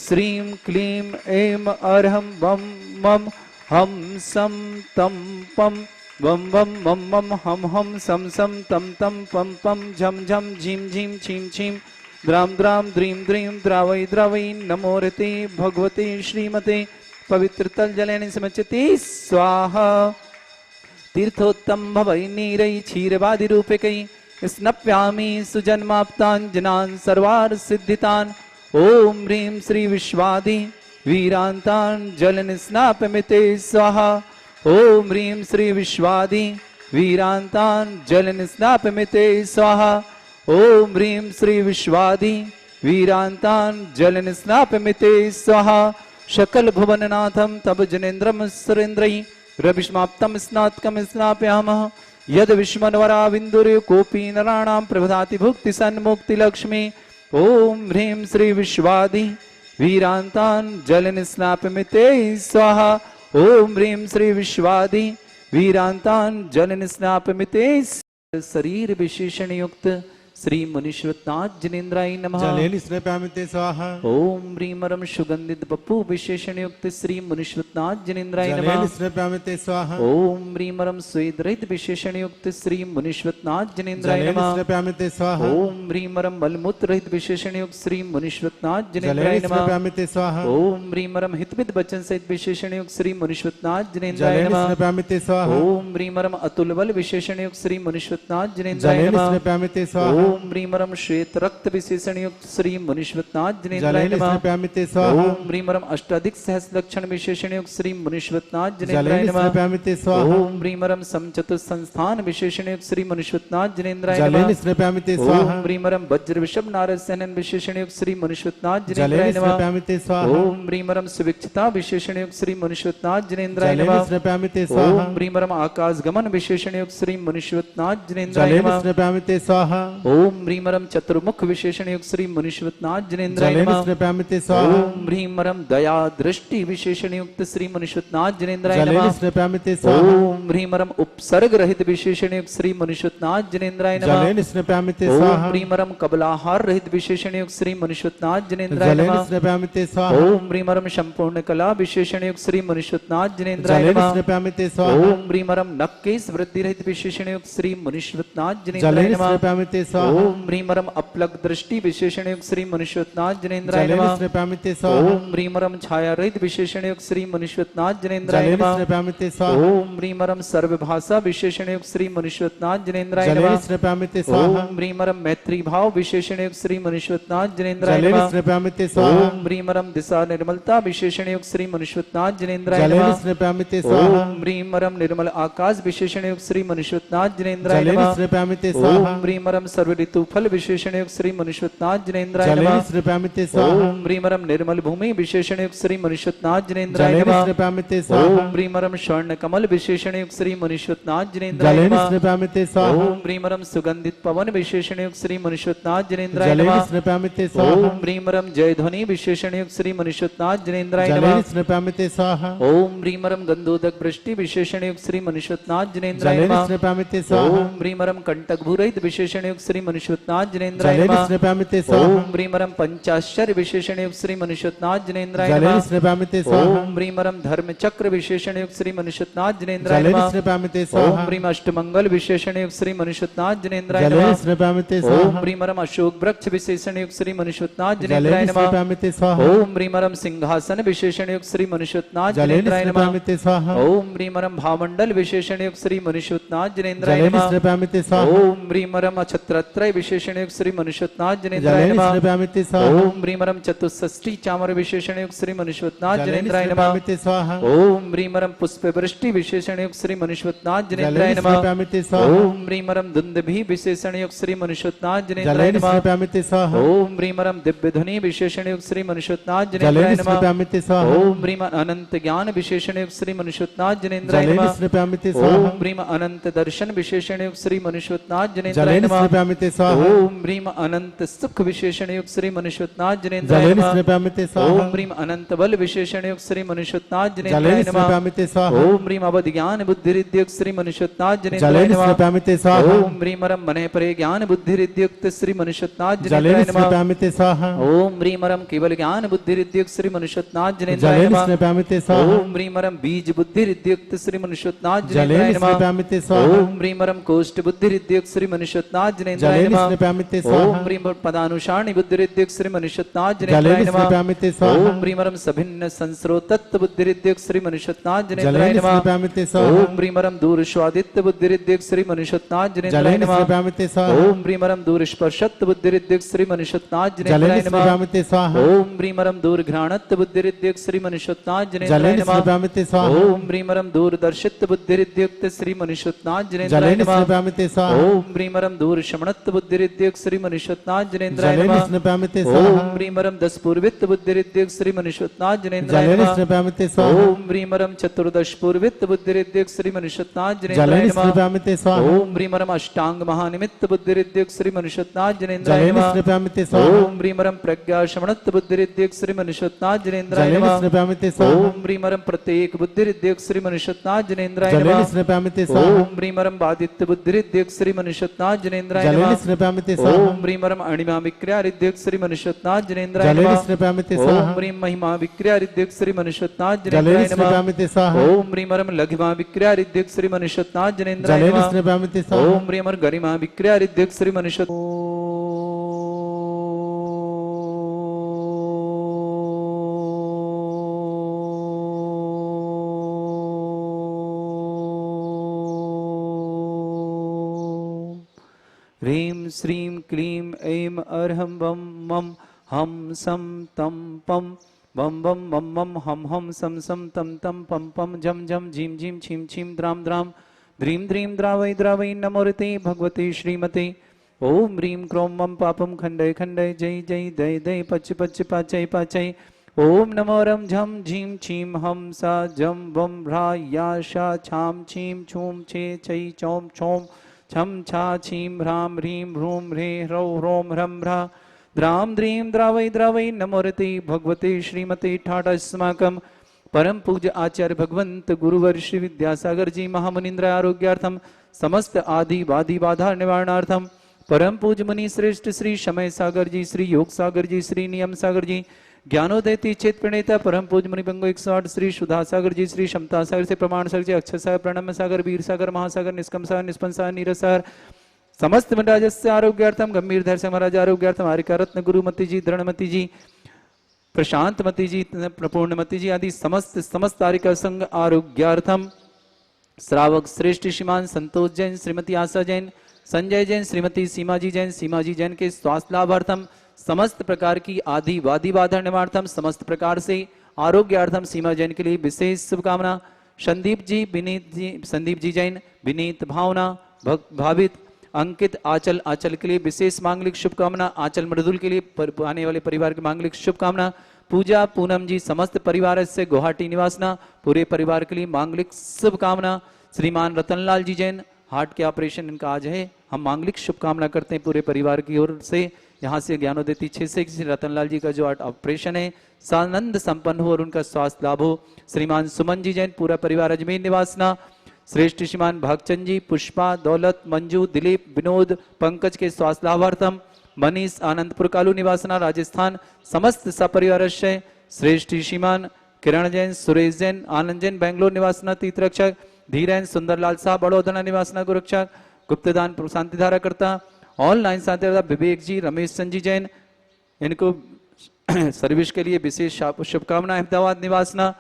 श्रीं क्लीं ऐं अर्हं वं मं हम सं तं पं वं वं मं मं हम हम सं सं तं तं पं पं झं झं झीं झीं छीं छीं द्रां द्रां द्रीं द्रीं द्रावै द्रावै नमो रते भगवते श्रीमते पवित्रतल जलेन समच्यते स्वाहा। तीर्थोत्तम भवै नीरै क्षीरवादि रूपकै स्नप्यामि सुजन्माप्ताञ्जनान् सर्वार्थ सिद्धितान्। ओम ह्रीं श्री विश्वादि वीरान्तान् जलन स्नापमिते स्वाहा। ओम ह्रीं श्री विश्वादि वीरान्तान् जलन स्नापमिते स्वाहा। ओम ह्रीं श्री विश्वादि वीरान्तान् जलन स्नापमिते स्वाहा। सकल भुवननाथं तब जनेन्द्रं सुरेन्द्रै रविष्माप्तं स्नातकं स्नापयामः। यद विश्वनवराविन्दुर्य कोपी नराणां प्रभदाति भुक्ति सन्मुक्ति लक्ष्मी। ओम ह्रीं श्री विश्वादि वीरान्तान् जलन स्नापमिते स्वाहा। ओम ह्रीं श्री विश्वादि वीरान्तान् जलन स्नापमिते। शरीर विशेषण युक्त श्री मुनीश्वरनाथ जिनेन्द्राय नमः। जलेन स्नापयामि स्वाहा। ओम ह्रीमरम सुगंधित बपू विशेषण युक्त श्री मुनीश्वरनाथ जिनेन्द्राय नमः। जलेन स्नापयामि स्वाहा। ओम ह्रीमरम स्वेदरहित विशेषण युक्त श्री मुनीश्वरनाथ जिनेन्द्राय जलेन नमः। स्नापयामि स्वाहा। ओम ह्रीमरम मलमूत्र रहित विशेषण युक्त श्री मुनीश्वरनाथ जिनेन्द्राय जलेन नमः। स्नापयामि स्वाहा। ओम ह्रीमरम हितविद वचन सहित विशेषण युक्त श्री मुनीश्वरनाथ जिनेन्द्राय जलेन नमः। स्नापयामि स्वाहा। ओम ह्रीमरम अतुल बल विशेषण युक्त श्री मुनीश्वरनाथ जिनेन्द्राय जलेन नमः। स्नापयामि स्वाहा। ओम ह्रीमरम श्वेत रक्त विशेषण युक्त श्री मुनीश्वरनाथ जिनेन्द्राय जलेन नमः। स्नापयामि स्वाहा। ओम ह्रीमरम अष्टाधिक सहस्र लक्षण विशेषण युक्त श्री मुनीश्वरनाथ जिनेन्द्राय जलेन नमः। स्नापयामि स्वाहा। ओम ह्रीमरम समचतुर संस्थान विशेषण युक्त श्री मुनीश्वरनाथ जिनेन्द्राय जलेन नमः। स्नापयामि ओम स्वाहा। ह्रीमरम वज्र विषभ नारद सेनन विशेषण युक्त श्री मुनीश्वरनाथ जलेन जिनेन्द्राय नमः। स्नापयामि स्वाहा। ओम ह्रीमरम सुविक्षिता विशेषण युक्त श्री मुनीश्वरनाथ जिनेन्द्राय जलेन नमः। स्नापयामि ओम स्वाहा। ह्रीमरम आकाश गमन विशेषण युक्त श्री मुनीश्वरनाथ जिनेन्द्राय जलेन नमः। स्नापयामि स्वाहा। ओम ह्रीमरम चतुर्मुख विशेषण युक्त श्री मुनीश्वरनाथ जिनेन्द्राय जलेन नमः। स्नापयामि स्वाहा। ओम ह्रीमरम दया दृष्टि विशेषण युक्त श्री मुनीश्वरनाथ जिनेन्द्राय जलेन नमः। स्नापयामि स्वाहा। ओम ह्रीमरम उपसर्ग रहित विशेषण युक्त श्री मुनीश्वरनाथ जिनेन्द्राय नमः। जलेन स्नापयामि ओम स्वाहा। ह्रीमरम कबलाहार रहित विशेषण युक्त श्री मुनीश्वरनाथ जिनेन्द्राय जलेन नमः। स्नापयामि स्वाहा। ओम ह्रीमरम संपूर्ण कला विशेषण युक्त श्री मुनीश्वरनाथ जिनेन्द्राय जलेन नमः। स्नापयामि स्वाहा। ओम ह्रीमरम नक्केश वृद्धि रहित विशेषण युक्त श्री मुनीश्वरनाथ जिनेन्द्राय जलेन नमः। स्नापयामि स्वाहा। ओम ह्रीमरम अपलक दृष्टि विशेषण युक्त श्री मुनीश्वरनाथ जिनेन्द्राय जलेन नमः। स्नापयामि स्वाहा। ओम ह्रीमरम छाया रहित विशेषण युक्त श्री मुनीश्वरनाथ जिनेन्द्राय जलेन नमः। स्नापयामि स्वाहा। ओम ह्रीमरम सर्वभाषा विशेषण युक्त श्री मुनीश्वरनाथ जिनेन्द्राय जलेन नमः। स्नापयामि स्वाहा। ओम ह्रीमरम मैत्री भाव विशेषण युक्त श्री मुनीश्वरनाथ जिनेन्द्राय जलेन नमः। स्नापयामि स्वाहा। ओम ह्रीमरम दिशा निर्मलता विशेषण युक्त श्री मुनीश्वरनाथ जिनेन्द्राय जलेन नमः। स्नापयामि स्वाहा। ओम ह्रीमरम निर्मल आकाश विशेषण युक्त श्री मुनीश्वरनाथ जिनेन्द्राय जलेन नमः। स्नापयामि ओम स्वाहा। ह्रीमरम सर्व ऋतु फल विशेषण युक्त श्री मुनीश्वरनाथ जिनेन्द्राय जलेन नमः। स्नापयामि स्वाहा। ओम ह्रीमरम निर्मल भूमि विशेषण युक्त श्री मुनीश्वरनाथ जिनेन्द्राय जलेन नमः। स्नापयामि स्वाहा। ओम ह्रीमरम स्वर्ण कमल विशेषण युक्त श्री मुनीश्वरनाथ जिनेन्द्राय जलेन नमः। स्नापयामि स्वाहा। ओम ह्रीमरम सुगंधित पवन विशेषण युक्त श्री मुनीश्वरनाथ जिनेन्द्राय जलेन नमः। स्नापयामि स्वाहा। ओम ह्रीमरम जय ध्वनि विशेषण युक्त श्री मुनीश्वरनाथ जिनेन्द्राय जलेन नमः। स्नापयामि स्वाहा। ओम ह्रीमरम गंधोदक वृष्टि विशेषण युक्त श्री मुनीश्वरनाथ जिनेन्द्राय जलेन नमः। स्नापयामि स्वाहा। ओम ह्रीमरम कंटक भूरहित विशेषण युक्त श्री मुनीश्वरनाथ जिनेन्द्राय जलेन नमः। स्नापयामि स्वाहा। ओम ह्रीमरम पंचाश्चर्य विशेषण युक्त श्री मुनीश्वरनाथ जिनेन्द्राय जलेन नमः। स्नापयामि स्वाहा। ओम ह्रीमरम धर्म चक्र विशेषण युक्त श्री मुनीश्वरनाथ जिनेन्द्राय जलेन नमः। स्नापयामि ओम स्वाहा। ह्रीम अष्टमंगल विशेषण युक्त श्री मुनीश्वरनाथ जिनेन्द्राय जलेन नमः। स्नापयामि ओम स्वाहा। ह्रीमरम अशोक वृक्ष विशेषण युक्त श्री मुनीश्वरनाथ जलेन जिनेन्द्राय नमः। स्नापयामि स्वाहा। ओम ह्रीमरम सिंहासन विशेषण युक्त श्री मुनीश्वरनाथ जलेन जिनेन्द्राय नमः। स्नापयामि स्वाहा। ओम ह्रीमरम भामंडल विशेषण युक्त श्री मुनीश्वरनाथ जिनेन्द्राय जलेन नमः। स्नापयामि स्वाहा। ओम ह्रीमरम छत्रत्रय विशेषण युक्त श्री मुनीश्वरनाथ जिनेन्द्राय जलेन नमः। स्नापयामि स्वाहा। ओम ह्रीमरम चतुष्षष्टि चामर विशेषण युक्त श्री मुनीश्वरनाथ जलेन जिनेन्द्राय नमः। स्नापयामि स्वाहा। ओम ह्रीमरम पुष्प वृष्टि विशेषण युक्त श्री मुनीश्वरनाथ जिनेन्द्राय जलेन नमः। स्नापयामि स्वाहा। ओम ह्रीमरम दुंदुभि विशेषण युक्त श्री मुनीश्वरनाथ जिनेन्द्राय जलेन नमः। स्नापयामि स्वाहा। ओम ह्रीमरम दिव्य ध्वनि विशेषण युक्त श्री मुनीश्वरनाथ जिनेन्द्राय जलेन नमः। स्नापयामि स्वाहा। ओम ह्रीम अनंत ज्ञान विशेषण युक्त श्री मुनीश्वरनाथ जिनेन्द्राय जलेन नमः। स्नापयामि ओम स्वाहा। ह्रीम अनंत दर्शन विशेषण युक्त श्री मुनीश्वरनाथ जिनेन्द्राय जलेन नमः। स्नापयामि स्नेपामिते स्वाहा ओम ह्रीम अनंत सुख विशेषण युक्त श्री मनुष्योत्नाथ जिनेन्द्राय जलेन नमः। स्नेपामिते ओम स्वाहा ह्रीम अनंत बल विशेषण युक्त श्री मनुष्योत्नाथ जलेन जिनेन्द्राय नमः। स्नेपामिते स्वाहा ओम ह्रीम अवध ज्ञान बुद्धि युक्त श्री मनुष्योत्नाथ जिनेन्द्राय जलेन नमः। स्नेपामिते स्वाहा ओम ह्रीम अरम मने परे ज्ञान बुद्धि युक्त श्री मनुष्योत्नाथ जलेन जिनेन्द्राय नमः। स्नेपामिते स्वाहा ओम ह्रीम अरम केवल ज्ञान बुद्धि युक्त श्री मनुष्योत्नाथ जिनेन्द्राय जलेन नमः। स्नेपामिते स्वाहा ओम ह्रीम अरम बीज बुद्धि युक्त श्री मनुष्योत्नाथ जिनेन्द्राय जलेन नमः। स्नेपामिते स्वाहा ओम ह्रीम अरम कोष्ठ बुद्धि युक्त श्री मनुष्योत्नाथ जिनेन्द्राय जलेन नमः। स्नेपामिते ओम स्वाहा ह्रीम पदानुषाणि बुद्धि युक्त श्री मनुष्योत्नाथ जलेन जिनेन्द्राय नमः। स्नेपामिते स्वाहा ओम ह्रीम अरम सभिन्न संस्रोतत्व बुद्धि युक्त श्री मनुष्योत्नाथ जिनेन्द्राय जलेन नमः। स्नेपामिते स्वाहा ओम ह्रीम अरम दूर स्वादित्य बुद्धि युक्त श्री मनुष्योत्नाथ जिनेन्द्राय जलेन नमः। स्नेपामिते स्वाहा ओम ह्रीम अरम दूर स्पर्शत्व बुद्धि युक्त श्री मनुष्योत्नाथ जलेन जिनेन्द्राय नमः। स्नेपामिते स्वाहा ओम ह्रीम अरम दूर घ्राणत्व बुद्धि युक्त श्री मनुष्योत्नाथ जिनेन्द्राय जलेन नमः। स्नेपामिते स्वाहा ओम ह्रीम अरम दूर दर्शित्व बुद्धि युक्त श्री मनुष्योत्नाथ जिनेन्द्राय जलेन नमः। स्नेपामिते स्वाहा ओम ह्रीम अरम दूर शमणत्व बुद्धि युक्त श्री मनुष्योत्नाथ जिनेन्द्राय जलेन नमः। स्नेपामिते ओम स्वाहा ह्रीम अरम दस पूर्वित्व बुद्धि युक्त श्री मनुष्योत्नाथ जिनेन्द्राय जलेन नमः। स्नेपामिते स्वाहा ओम ह्रीम अरम चतुर्दश पूर्वित्व बुद्धि युक्त श्री मनुष्योत्नाथ जिनेन्द्राय जलेन नमः। स्नेपामिते स्वाहा ओम ह्रीम अरम अष्टांग महानिमित्त बुद्धि युक्त श्री मनुष्योत्नाथ जिनेन्द्राय जलेन नमः। स्नेपामिते स्वाहा ओम ह्रीम अरम प्रज्ञा शमणत्व बुद्धि युक्त श्री मनुष्योत्नाथ जिनेन्द्राय जलेन नमः। स्नेपामिते स्वाहा ओम ह्रीम अरम प्रत्येक बुद्धि युक्त श्री मनुष्योत्नाथ जिनेन्द्राय जलेन नमः। स्नेपामिते स्वाहा ओम ह्रीम अरम बादित्य बुद्धि युक्त श्री मनुष्योत्नाथ जिनेन्द्राय जलेन नमः। स्नेपामिते स्वाहा ओम ह्रीम अरम अणिमा विक्रिया युक्त श्री मनुष्योत्नाथ जिनेन्द्राय जलेन नमः। स्नेपामिते ओम स्वाहा ह्रीम महिमा विक्रिया युक्त श्री मनुष्योत्नाथ जलेन जिनेन्द्राय नमः। स्नेपामिते स्वाहा ओम ह्रीम अरम लघिमा विक्रिया युक्त श्री मनुष्योत्नाथ जिनेन्द्राय जलेन नमः। स्नेपामिते स्वाहा ओम ह्रीम अरम गरिमा विक्रिया युक्त श्री मनुष्य ह्रीं श्रीं क्लीं ऐं अर्हं वं मं हं सं तं पं वं वं मं मं हं हं सं सं तं तं पं पं झं झं झीं झीं छीं छीं द्रां द्रां ध्रीं ध्रीं द्रावै द्रावै नमोरते भगवते श्रीमते ओम ह्रीं क्रों मं पापं खण्डय खण्डय जय जय दय दय पच पच पाचय पाचय ओम नमो रं झं झीं छीं हं सा जं वं भ्रा या शा छां छीं छूं छे छै चौं छौं छम छा छीं ह्रां ह्रीं ह्रूं ह्रे ह्रौ ह्रों ह्रं ह्रा द्रां द्रीं द्रावै द्रावै नमोरते भगवते श्रीमते ठाटस्माकं परम पूज्य आचार्य भगवंत गुरुवर श्री विद्यासागर जी महामुनिंद्र आरोग्यार्थम समस्त आदि वादी बाधा निवारणार्थम परम पूज्य मुनि श्रेष्ठ श्री शमय सागर जी, श्री योग सागर जी, श्री नियम सागर जी, ज्ञानोदय तीक्षेत्र प्रणेता परम पूज्य मुनि बंगो 108 श्री सुधा सागर जी, श्री क्षमता सागर से प्रमाण सागर जी, अक्षर सागर, प्रणम सागर, वीर सागर, महासागर, निष्कम सागर, निष्पन सागर, नीरज सागर, समस्त राजस्य आरोग्यार्थम गंभीर धैर्य से महाराज आरोग्यार्थम हारिका रत्न गुरुमती जी, दृढ़मती जी, प्रशांतमती जी, पूर्णमती जी आदि समस्त तारिका संघ आरोग्यार्थम श्रावक श्रेष्ठ श्रीमान संतोष जैन, श्रीमती आशा जैन, संजय जैन, श्रीमती सीमा जी जैन के स्वास्थ्य लाभार्थम समस्त प्रकार की आदि वादी बाधा निवार्थम समस्त प्रकार से आरोग्यार्थम सीमा जैन के लिए विशेष शुभकामना। संदीप जी जैन, विनीत भावना, भावित, अंकित, आंचल के लिए विशेष मांगलिक शुभकामना। आंचल मृदुल के लिए आने वाले परिवार की मांगलिक शुभकामना। पूजा पूनम जी समस्त परिवार से गुवाहाटी निवासना पूरे परिवार के लिए मांगलिक शुभकामना। श्रीमान रतनलाल जी जैन, हार्ट के ऑपरेशन इनका आज है, हम मांगलिक शुभकामना करते हैं पूरे परिवार की ओर से। यहाँ से ज्ञानोदय तीक्षेत्र से श्री रतनलाल जी का जो ऑपरेशन है सानंद संपन्न हो और उनका स्वास्थ्य लाभ हो। श्रीमान सुमन जी जैन, पूरा परिवार अजमेर निवासना। श्रेष्ठ श्रीमान भागचंद जी, पुष्पा, दौलत, मंजू, दिलीप, विनोद, पंकज के स्वास्थ्य लाभार्थम। मनीष आनंदपुर कालू निवासना राजस्थान समस्त सपरिवार से। श्रेष्ठ श्रीमान किरण जैन, सुरेश जैन, आनंद जैन बेंगलोर निवासना तीर्थरक्षक। धीरेन सुंदरलाल साहब बड़ौदा निवासना गुरक्षक। गुप्तदान शांति धारा करता ऑनलाइन शांति धारा विवेक जी, रमेश चंद जी जैन, इनको सर्विस के लिए विशेष शुभकामना। अहमदाबाद निवासना।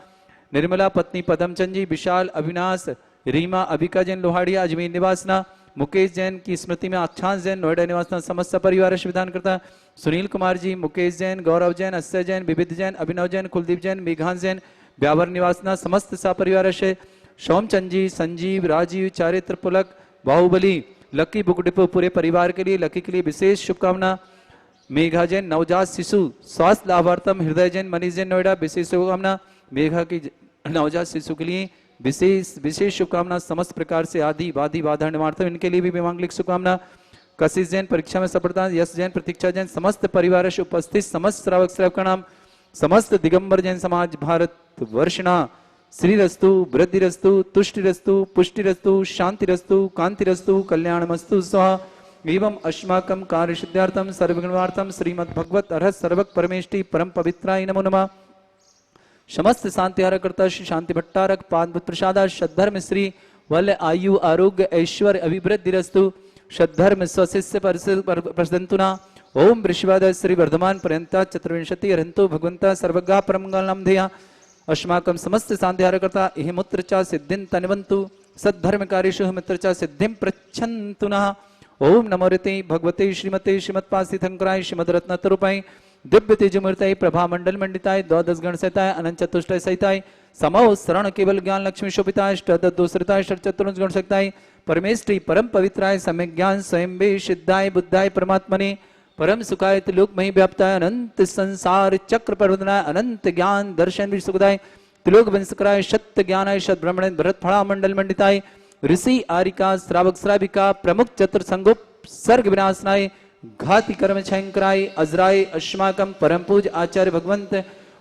निर्मला पत्नी पदमचंद जी, विशाल, अविनाश, रीमा, अबिका जैन लोहाड़िया अजमेर निवासना। मुकेश जैन की स्मृति में अक्षांश जैन नोएडा निवासना समस्त परिवार विधान करता। सुनील कुमार जी, मुकेश जैन, गौरव जैन, अक्षय जैन, विविध जैन, अभिनव जैन, कुलदीप जैन, मेघांश जैन ब्यावर निवासना समस्त सपरिवार से। सोमचंद जी, संजीव, राजीव, चारित्र पुलक, बाहुबली, लकी बुक डिपो पूरे परिवार के लिए, लकी के लिए विशेष शुभकामना। मेघा जैन, नवजात शिशु स्वास्थ्य लाभार्थम। हृदय जैन, मनीष जैन नोएडा विशेष शुभकामना। मेघा की नवजात शिशु के लिए विशेष शुभकामना। समस्त प्रकार से आदि वादी बाधा निवार्थम इनके लिए भी मांगलिक शुभकामना। कशिश जैन परीक्षा में सफलता, यश जैन, प्रतीक्षा जैन, समस्त परिवार से उपस्थित समस्त श्रावक श्रावकाणाम, समस्त दिगंबर जैन समाज भारत वर्षना श्रीरस्तु, वृद्धिरस्तु, तुष्टिरस्तु, पुष्टिरस्तु, शांतिरस्तु, कांतिरस्तु, कल्याणमस्तु स्वाहा। एवं अस्माकं कार्य सिद्धार्थम सर्वगुणार्थम श्रीमद् भगवत अर्हत सर्वक परमेष्टि परम पवित्राय नमो नमः। समस्त शांति हरकर्ता श्री शांति भट्टारक पाद प्रसादा सद्धर्म श्री वल आयु आरोग्य ऐश्वर्य अभिवृद्धिरस्तु। सद्धर्म स्वशिष्य प्रसदंतुना। ओम वृषवाद श्री वर्धमान पर्यंता चतुर्विंशति हरंतो भगवंता सर्वगा परमंगलम धेया। अस्माकं समस्त शांति हरकर्ता इहमुत्र च सिद्धिं तन्वन्तु सद्धर्म कार्येषु मित्र च सिद्धिं प्रच्छन्तु नः। ओम नमो ऋते भगवते श्रीमते श्रीमत्पासिथंकराय श्रीमद्रत्नतरूपाय दिव्य तेजमूर्ताय प्रभा मंडल मंडिताय द्वादश गण सहिताय अनंत चतुष्टय सहिताय समो शरण केवल ज्ञान लक्ष्मी शोभिताय अष्टदोषरिताय षट्चतुर्भुज गण सहिताय परमेष्टि परम पवित्राय सम्यक ज्ञान स्वयं वे सिद्धाय बुद्धाय परमात्मने परम सुखाय त्रिलोकमयी व्याप्ताय अनंत संसार चक्र प्रवर्तनाय अनंत ज्ञान दर्शन भी सुखदाय त्रिलोक वंशकराय सत्य ज्ञानाय सद ब्रह्मण भरत फड़ा मंडल मंडिताय ऋषि आरिका श्रावक श्राविका प्रमुख चतुर संगोप सर्ग विनाशनाय घाति कर्म छयंकराय अजराय अस्माकं परम पूज आचार्य भगवंत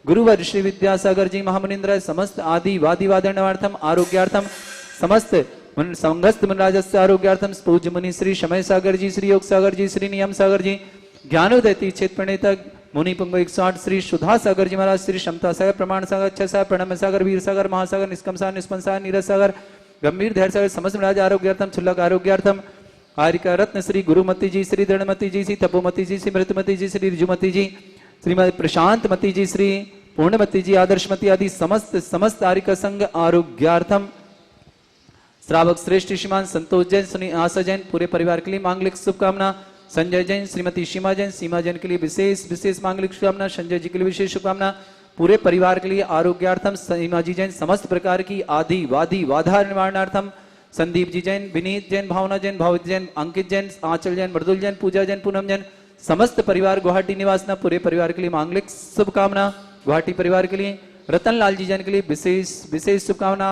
गुरुवर श्री विद्यासागर जी महामुनिंद्र समस्त आदि वादी वादनार्थम आरोग्यार्थम समस्त संगस्त मुनराजस्य आरोग्यार्थम पूज्य मुनि श्री शमय सागर जी, श्री योग सागर जी, श्री नियम सागर जी, ज्ञानोदय क्षेत्र प्रणेता मुनि पुंग 108 श्री सुधा सागर जी महाराज, श्री क्षमता सागर, प्रमाण सागर, अच्छा सागर, प्रणम सागर, वीर सागर, महासागर, निष्कम सागर, निष्पन सागर, नीरज सागर, गंभीर धैर्य सागर, समस्त राज आरोग्यार्थम छुल्लक आरोग्यार्थम आरिका रत्न श्री गुरुमती जी, श्री दृढ़मती जी, श्री तपोमती जी, श्री मृतमती जी, श्री ऋजुमती जी, श्रीमती प्रशांत मती जी, श्री पूर्णमती जी, आदर्शमती आदि समस्त आरिका संघ आरोग्यार्थम श्रावक श्रेष्ठ श्रीमान संतोष जैन, सुनी आशा जैन पूरे परिवार के लिए मांगलिक शुभकामना। संजय जैन, श्रीमती सीमा जैन के लिए विशेष मांगलिक शुभकामना। संजय जी के लिए विशेष शुभकामना। पूरे परिवार के लिए आरोग्यार्थम सीमा जी जैन समस्त प्रकार की आदि वादी बाधा निवारणार्थम। संदीप जी जैन, विनीत जैन, भावना जैन, भावित जैन, अंकित जैन, आंचल जैन, मृदुल जैन, पूजा जैन, पूनम जैन समस्त परिवार गुवाहाटी निवासना पूरे परिवार के लिए मांगलिक शुभकामना। गुवाहाटी परिवार के लिए रतन लाल जी जैन के लिए विशेष शुभकामना।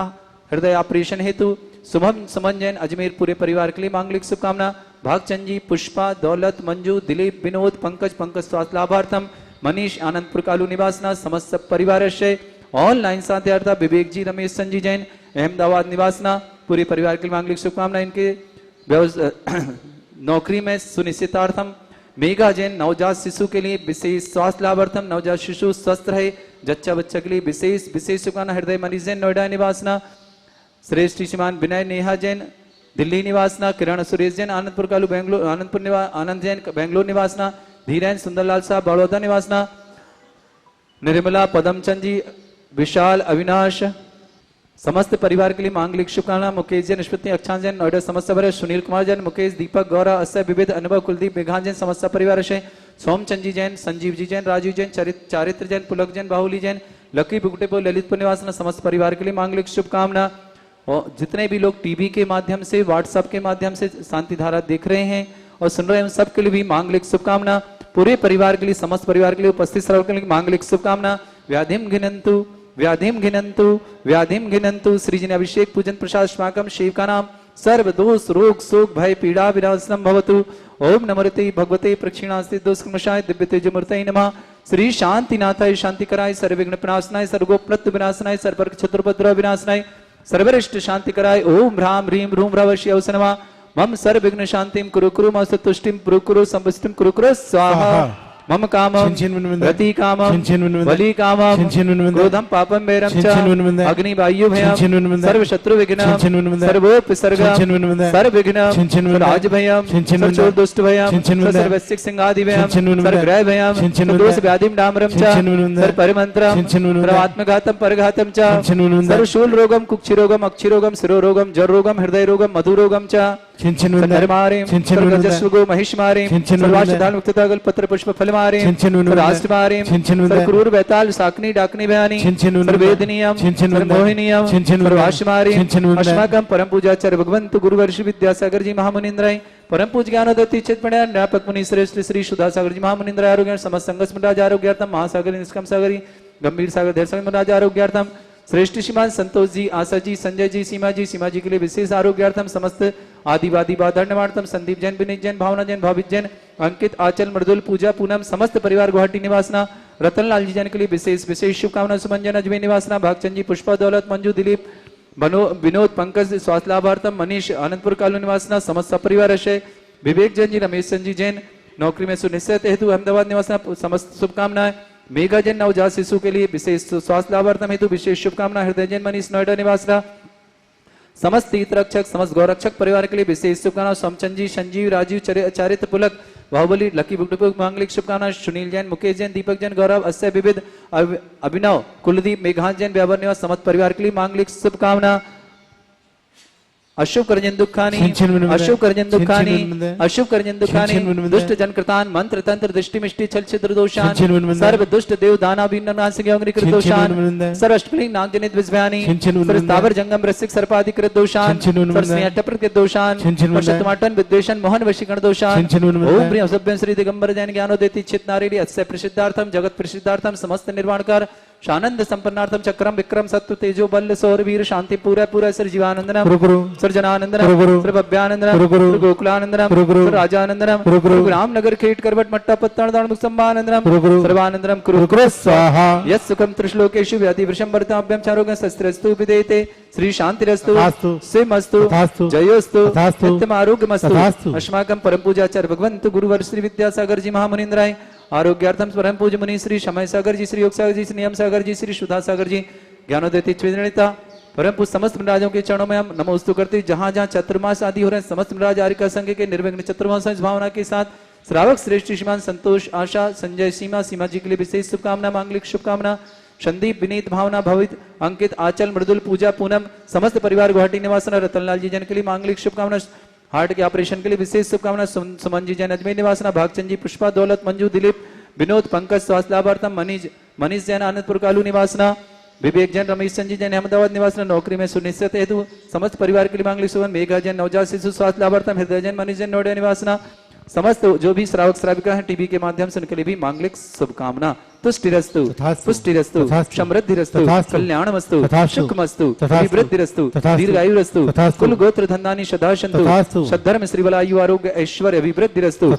हृदय ऑपरेशन हेतु शुभम सुमन जैन अजमेर पूरे परिवार के लिए मांगलिक शुभकामना। भागचंद जी, पुष्पा, दौलत, मंजू, दिलीप, विनोद, पंकज स्वास्थ्य लाभार्थम। मनीष आनंदपुर कालू निवासना समस्त परिवार से। ऑनलाइन साध्यार्था विवेक जी, रमेश संजी जैन अहमदाबाद निवासना पूरे परिवार के लिए मांगलिक शुभकामना। इनके नौकरी में सुनिश्चितार्थम। मेघा जैन नवजात शिशु के लिए विशेष स्वास्थ्य लाभार्थम। नवजात शिशु स्वस्थ रहे, जच्चा बच्चा के लिए विशेष शुभकामना। हृदय मनीष जैन नोएडा निवासना। श्रेष्ठ श्रीमान विनय नेहा जैन दिल्ली निवासना। किरण सुरेश जैन आनंदपुर कालू बेंगलोर आनंद जैन बेंगलोर निवासना। धीरेन सुंदरलाल साहब बड़ौदा निवासना। निर्मला पदमचंद जी, विशाल, अविनाश समस्त परिवार के लिए मांगलिक शुभकामना। मुकेश जैन, निष्पत्ति अक्षांश जैन नोएडा समस्त परिवार। सुनील कुमार जैन, मुकेश, दीपक, गौरव, अस्य, विविध, अनुभव, कुलदीप, मेघान जैन समस्त परिवार से। सोमचंद जी जैन, संजीव जी जैन, राजीव जैन, चारित्र जैन, पुलक जैन, बाहुली जैन, लकी बुगटेपुर, ललितपुर निवासना समस्त परिवार के लिए मांगलिक शुभकामना। और जितने भी लोग टीवी के माध्यम से, व्हाट्सएप के माध्यम से शांति धारा देख रहे हैं और सुन रहे हैं, सबके लिए भी मांगलिक शुभकामना। पूरे परिवार के लिए, समस्त परिवार के लिए, उपस्थित सर्व के लिए मांगलिक शुभकामना। व्याधिम घिनंतु श्री जी ने अभिषेक पूजन प्रसाद स्वागम शिव नाम सर्व दोष रोग शोक भय पीड़ा विनाशनम भवतु। ओम नमोते भगवते प्रक्षिणास्ति दोषकमशाय दिव्य तेजमूर्तये नमः। श्री शांतिनाथाय शांतिकराय सर्वविघ्न विनाशनाय सर्वगोप्लत्व विनाशनाय सर्वर्ग चतुर्भद्र विनाशनाय सर्वरिष्ट शांति कराय। ओम ह्राम ह्रीम ह्रूम ह्रवश्य अवसनमा मम सर्वविघ्न शांतिम कुरु कुरु मस्तुष्टिम पुरु कुरु संवष्टिम कुरु कुरु स्वाहा। मम कामं रति कामं बलि कामं क्रोधं पापं वैरं च अग्नि वायु भयं सर्व शत्रु विघ्नं सर्वोपसर्गं सर्वविघ्नं राज भयं सर्वचोर दुष्ट भयं सर्वस्यक सिंहादि भयं सर्वग्रह भयं सर्वदोष व्याधिं डामरं च सर्वपरिमन्त्रं सर्वात्मघातं परघातं च सर्वशूल रोगं कुक्षिरोगं अक्षिरोगं शिरोरोगं जररोगं हृदय रोगं मधुरोगं च सर्वमारें सर्वगजस्वगो महिष्मारें सर्वाशदाल मुक्ततागल पत्र पुष्प फलमारें सर्वाष्टमारें सर्वक्रूर बैताल साकनी डाकनी भयानी सर्ववेदनीयं सर्वमोहिनीयं सर्वाशमारें अस्माकं परम पूजाचार्य भगवंत गुरुवर्ष विद्यासागर जी महामुनिंद्राय परम पूज ज्ञानोदय चित्तमणि न्यापक मुनि श्रेष्ठ श्री सुधा सागर जी महामुनिंद्राय आरोग्य समस्त संगस राज आरोग्यार्थम महासागर निष्कम सागरी गंभीर सागर धैर्य सागर राज आरोग्यार्थम श्रेष्ठ श्रीमान संतोष जी, आशा जी, संजय जी, सीमा जी के लिए विशेष आरोग्यार्थम, समस्त आदिवादी बाधर्णवार्थम, संदीप जैन, विनीत जैन, भावना जैन, भावित जैन, अंकित, आचल, मृदुल, पूजा, पूनम, समस्त परिवार गुवाहाटी निवासना, रतनलाल जी जैन के लिए विशेष विशेष शुभकामना, सुमंजन अजमेर निवासना, भागचंद जी, पुष्पा, दौलत, मंजू, दिलीप, विनोद, पंकज, स्वास्थ्य लाभार्थम, मनीष, आनंदपुर कॉलोनी निवासना, समस्त परिवार अशय, विवेक जैन जी, रमेश चंद जी जैन, नौकरी में सुनिश्चित हेतु अहमदाबाद निवासना, समस्त शुभकामनाएं, मेघा जैन नवजात शिशु के लिए विशेष स्वास्थ्य लाभार्थम हेतु विशेष शुभकामना, हृदय जैन, मनीष, नोएडा निवासना, समस्त तीर्थ रक्षक, समस्त गौरक्षक परिवार के लिए विशेष शुभकामना, सोमचंद जी, संजीव, राजीव, चारित्र पुलक, बाहुबली, लकी बुक मांगलिक शुभकामना, सुनील जैन, मुकेश जैन, दीपक जैन, गौरव, अस्य, विविध, अभिनव, कुलदीप, मेघांत जैन, व्यापार निवास, समस्त परिवार के लिए मांगलिक शुभकामना, अशुभ करजन दुखानी, अशुभ करजन दुखानी, अशुभ करजन दुखानी, दुष्ट जनकृतान, मंत्र तंत्र दृष्टि मिष्टि छल छिद्र दोषान, सर्व दुष्ट देव दाना कृत दोषान, सर्व अष्टकलिंग नाग जनित विज्ञानी, सर्व स्थावर जंगम रसिक सर्पादि कृत दोषान, सर्व स्नेहटप्रत कृत दोषान, वर्षतमाटन विद्वेषण मोहन वशीकरण दोषान, ओम प्रिय सभ्यं श्री दिगंबर जैन ज्ञानोदेति चित नारेडी अस्य प्रसिद्धार्थम जगत प्रसिद्धार्थम समस्त निर्वाणकार शानंद संपन्नार्थम चक्रम विक्रम सत्व तेजो बल सौर वीर शांति पूरा पूरा sir Jeevanandanam sir Jananandanam sir Bhavyanandanam sir Gokulanandanam sir Rajanandanam sir Ramnagar खेट करवट मट्टा पत्तन दान संभानंदनम सर्वानंदनम कुरु स्वाहा यस् सुखम त्रिश्लोकेषु व्याधि वृषम वर्ताभ्यम चारोग्य शस्त्रस्तु विदेते श्री शांतिरस्तु सिमस्तु जयोस्तु नित्यम आरोग्यमस्तु अस्माकं परम पूजाचार्य भगवंत गुरुवर श्री विद्यासागर जी महामुनींद्राय आरोग्यार्थम परम पूज्य मुनि श्री समय सागर जी, श्री योग सागर जी, श्री नियम सागर जी, श्री सुधा सागर जी, ज्ञानोदयति त्रिनेता परम पूज्य समस्त राजों के चरणों में हम नमोस्तु करते। जहां जहां चतुर्मास आदि हो रहे हैं समस्त राज आर्यिका संघ के निर्विघ्न चतुर्मास भावना के साथ श्रावक श्रेष्ठ श्रीमान संतोष, आशा, संजय, सीमा जी के लिए विशेष शुभकामना, मांगलिक शुभकामना, संदीप, विनीत, भावना, भवित, अंकित, आचल, मृदुल, पूजा, पूनम, समस्त परिवार गुवाहाटी निवासना, रतनलाल जी जन के लिए मांगलिक शुभकामना, हार्ट के ऑपरेशन के लिए विशेष शुभकामना, सुमन जी जैन अजमेर निवासना, भागचंद जी, पुष्पा, दौलत, मंजू, दिलीप, विनोद, पंकज, स्वास्थ्य लाभार्थम, मनीष जैन, आनंदपुर कालू निवासना, विवेक जैन, रमेश चंद जी जैन, अहमदाबाद निवासना, नौकरी में सुनिश्चित हेतु समस्त परिवार के लिए मांगलिक सुवन, मेघा जैन, नवजात शिशु स्वास्थ्य लाभार्थम, हृदय जैन, मनीष जैन, नोएडा निवासना, समस्त जो भी श्रावक श्राविका है टीवी के माध्यम से उनके लिए भी मांगलिक शुभकामना, तुष्टिरस्तु, पुष्टिरस्तु, समृद्धिरस्तु, कल्याणमस्तु, सुखमस्तु, अभिवृद्धिरस्तु, दीर्घायुरस्तु, कुल गोत्र धन्दानि सदा सन्तु, सद्धर्म श्रीबलायु आरोग्य ऐश्वर्य अभिवृद्धिरस्तु।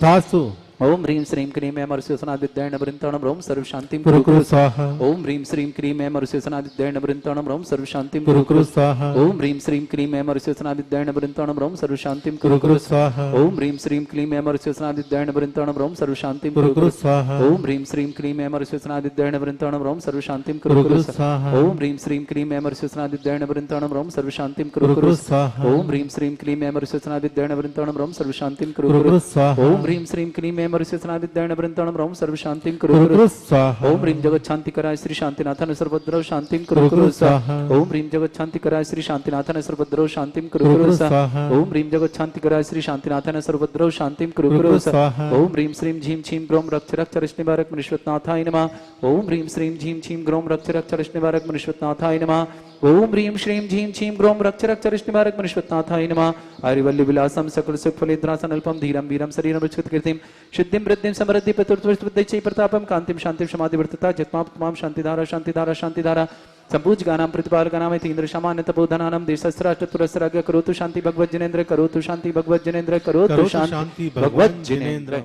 ओम ह्रीं श्रीं क्रीं ऐं मरुस्यसनादिद्यैर् नवृन्ताणं रोम सर्व शांतिं कुरु स्वाहा। ओम ह्रीं श्रीं क्रीं ऐं मरुस्यसनादिद्यैर् नवृन्ताणं रोम सर्व शांतिं कुरु स्वाहा। ओम ह्रीं श्रीं क्रीं ऐं मरुस्यसनादिद्यैर् नवृन्ताणं रोम सर्व शांतिं कुरु स्वाहा। ओम ह्रीं श्रीं क्रीं ऐं मरुस्यसनादिद्यैर् नवृन्ताणं रोम सर्व शांतिं कुरु स्वाहा। ओम ह्रीं श्रीं क्रीं ऐं मरुस्यसनादिद्यैर् नवृन्ताणं रोम सर्व शांतिं कुरु स्वाहा। ओम ह्रीं श्रीं क्रीं ऐं मरुस्यसनादिद्यैर् नवृन्ताणं रोम सर्व शांतिं कुरु स्वाहा। ओम ह्रीं श्रीं क्रीं ऐं मरुस्यसनादिद्यैर् नवृन्ताणं रोम सर्व शांतिं कुरु स्वाहा। ओम ह्रीं श्रीं क्रीं ऐं मरुस्यसनादिद्यैर् नवृन्ताणं रोम सर्व शांतिं कुरु स्वाहा। ओम ह्रीं जगत शांति कराय श्री शांतिनाथन सर्वभद्रौ शांतिं कुरु स्वाहा। ओम ह्रीं जगत शांति कराय श्री शांतिनाथन सर्वभद्रौ शांतिं कुरु स्वाहा। ओम ह्रीं जगत शांति कराय श्री शांतिनाथन सर्वभद्रौ शांतिं कुरु स्वाहा। ओम ह्रीं श्रीं झीं छीं ग्रोम रक्ष रक्ष निवारक मनीश्वतनाथाय नमः। ओम ह्रीं श्रीं झीं छीं ग्रोम रक्ष रक्ष निवारक मनीश्वतनाथाय नमः। ओम ह्रीं श्रीं झीं छीं ग्रोम रक्ष रक्ष निवारक मनीश्वतनाथाय नमः। आर्यवल्ली विलासम सकल सुख फलेद्रासन अल्पम धीरम वीरम शरीरम रुचित कीर्तिम सिद्धिं वृद्धिं समृद्धि प्रतुर्तुष्टि प्रतापम कांतिम शांतिम समाधि वर्तता जत्माम शांतिधारा शांतिधारा शांतिधारा संपूज्यगानां प्रतिपालकानां तीन्द्र सामान्य तपोधनानां देशस्राष्ट्रतुरस्राज्ञ करोतु शांति भगवत जनेन्द्र करोतु शांति भगवत जनेन्द्र करोतु शांति भगवत जनेन्द्र।